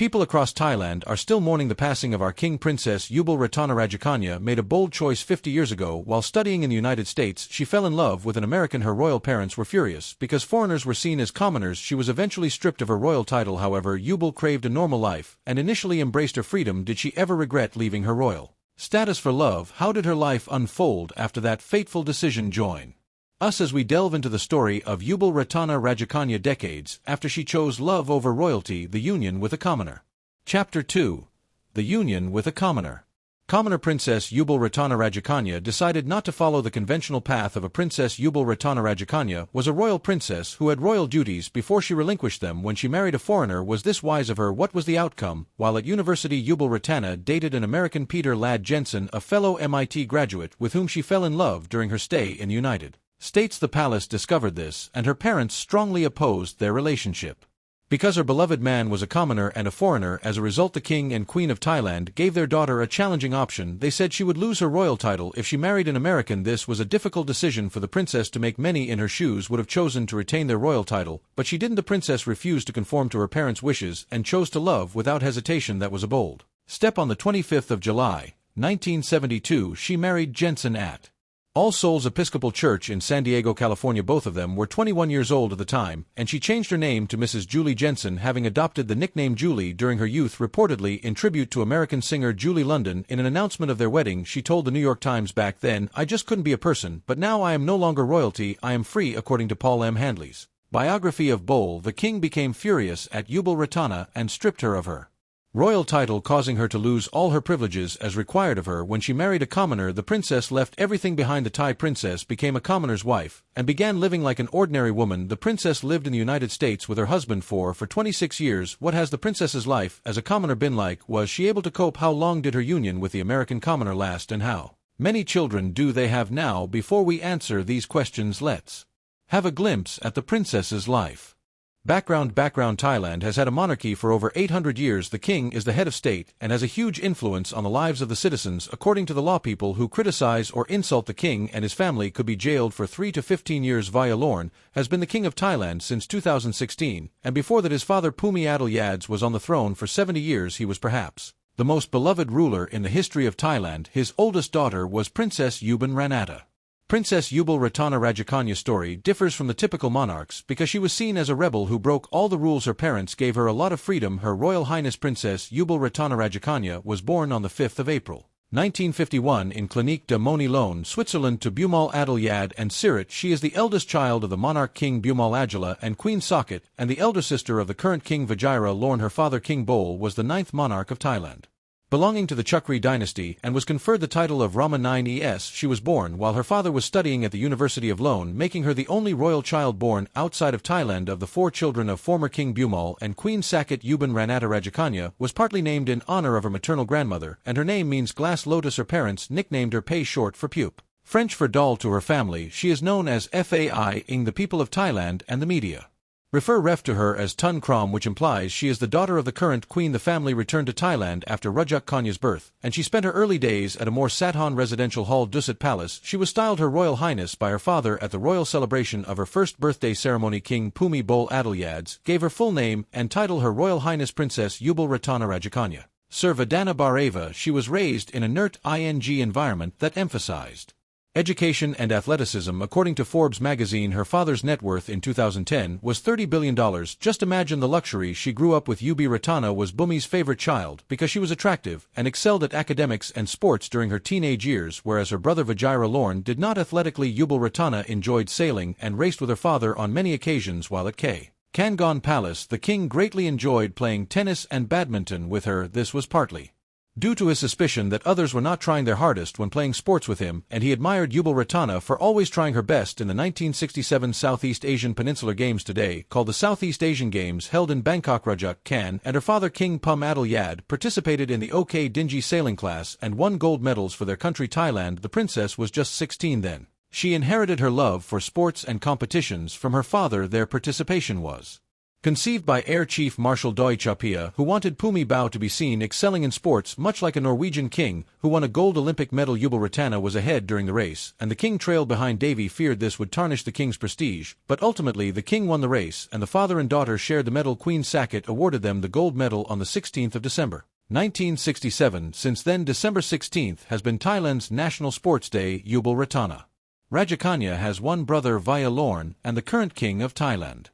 People across Thailand are still mourning the passing of our King Princess Yubel Ratana Rajakanya made a bold choice 50 years ago. While studying in the United States, she fell in love with an American. Her royal parents were furious because foreigners were seen as commoners. She was eventually stripped of her royal title. However, Yubel craved a normal life and initially embraced her freedom. Did she ever regret leaving her royal status for love? How did her life unfold after that fateful decision? Join us as we delve into the story of Yubel Ratana Rajakanya decades after she chose love over royalty, the union with a commoner. Chapter 2. The Union with a Commoner. Commoner Princess Yubel Ratana Rajakanya decided not to follow the conventional path of a princess. Yubel Ratana Rajakanya was a royal princess who had royal duties before she relinquished them when she married a foreigner. Was this wise of her? What was the outcome? While at university, Yubel Ratana dated an American, Peter Ladd Jensen, a fellow MIT graduate with whom she fell in love during her stay in the United States. The palace discovered this, and her parents strongly opposed their relationship. Because her beloved man was a commoner and a foreigner, as a result the king and queen of Thailand gave their daughter a challenging option. They said she would lose her royal title if she married an American. This was a difficult decision for the princess to make. Many in her shoes would have chosen to retain their royal title, but she didn't. The princess refused to conform to her parents' wishes and chose to love without hesitation. That was a bold step. On the 25th of July, 1972, she married Jensen at All Souls Episcopal Church in San Diego, California. Both of them were 21 years old at the time, and she changed her name to Mrs. Julie Jensen, having adopted the nickname Julie during her youth, reportedly in tribute to American singer Julie London. In an announcement of their wedding, she told the New York Times, "Back then, I just couldn't be a person, but now I am no longer royalty, I am free." According to Paul M. Handley's biography of Bol, the king became furious at Yubel Ratana and stripped her of her royal title, causing her to lose all her privileges as required of her. When she married a commoner, the princess left everything behind. The Thai princess became a commoner's wife and began living like an ordinary woman. The princess lived in the United States with her husband for 26 years. What has the princess's life as a commoner been like? Was she able to cope? How long did her union with the American commoner last, and how many children do they have now? Before we answer these questions, let's have a glimpse at the princess's life. Background. Thailand has had a monarchy for over 800 years. The king is the head of state and has a huge influence on the lives of the citizens. According to the law, people who criticize or insult the king and his family could be jailed for 3 to 15 years. Vajiralongkorn has been the king of Thailand since 2016, and before that his father Phumi Aduljads was on the throne for 70 years. He was perhaps the most beloved ruler in the history of Thailand. His oldest daughter was Princess Yubin Ranata. Princess Yubel Ratana Rajakanya's story differs from the typical monarchs because she was seen as a rebel who broke all the rules. Her parents gave her a lot of freedom. Her Royal Highness Princess Yubel Ratana Rajakanya was born on the 5th of April, 1951 in Clinique de Moni-Lone, Switzerland, to Bumal Adulyad and Sirit. She is the eldest child of the monarch King Bumal Adula and Queen Sakit, and the elder sister of the current King Vajiralongkorn. Her father King Bol was the 9th monarch of Thailand, belonging to the Chukri dynasty, and was conferred the title of Rama IX. She was born while her father was studying at the University of Lone, making her the only royal child born outside of Thailand. Of the 4 children of former King Bumal and Queen Sakit, Yubin Ranata Rajakanya was partly named in honor of her maternal grandmother, and her name means glass lotus. Her parents nicknamed her Pei, short for Pup, French for doll. To her family, she is known as Fai-ing. The people of Thailand and the media ref to her as Tun Krom, which implies she is the daughter of the current queen. The family returned to Thailand after Rajak Kanya's birth, and she spent her early days at a more Sathan residential hall, Dusit Palace. She was styled Her Royal Highness by her father at the royal celebration of her first birthday ceremony. King Phumi Bol Aduljads gave her full name and title Her Royal Highness Princess Yubel Ratana Rajakanya. Sir Vadana Bareva. She was raised in a nurt environment that emphasized education and athleticism. According to Forbes magazine, her father's net worth in 2010 was $30 billion. Just imagine the luxury she grew up with. Yubel Ratana was Bhumi's favorite child because she was attractive and excelled at academics and sports during her teenage years, whereas her brother Vajiralongkorn did not. Athletically, Yubel Ratana enjoyed sailing and raced with her father on many occasions. While at Kangon Palace, the king greatly enjoyed playing tennis and badminton with her. This was partly due to his suspicion that others were not trying their hardest when playing sports with him, and he admired Yubel Ratana for always trying her best. In the 1967 Southeast Asian Peninsular Games, today called the Southeast Asian Games, held in Bangkok, Rajak Khan and her father King Phum Adulyad participated in the OK Dingy sailing class and won gold medals for their country Thailand. The princess was just 16 then. She inherited her love for sports and competitions from her father. Their participation was Conceived by Air Chief Marshal Doi Chapia, who wanted Phumi Bao to be seen excelling in sports much like a Norwegian king who won a gold Olympic medal. Yubel Ratana was ahead during the race, and the king trailed behind. Davy feared this would tarnish the king's prestige, but ultimately the king won the race, and the father and daughter shared the medal. Queen Sakit awarded them the gold medal on the 16th of December, 1967. Since then, December 16th has been Thailand's National Sports Day. Yubel Ratana Rajakanya has one brother Vaya Lorn and the current king of Thailand.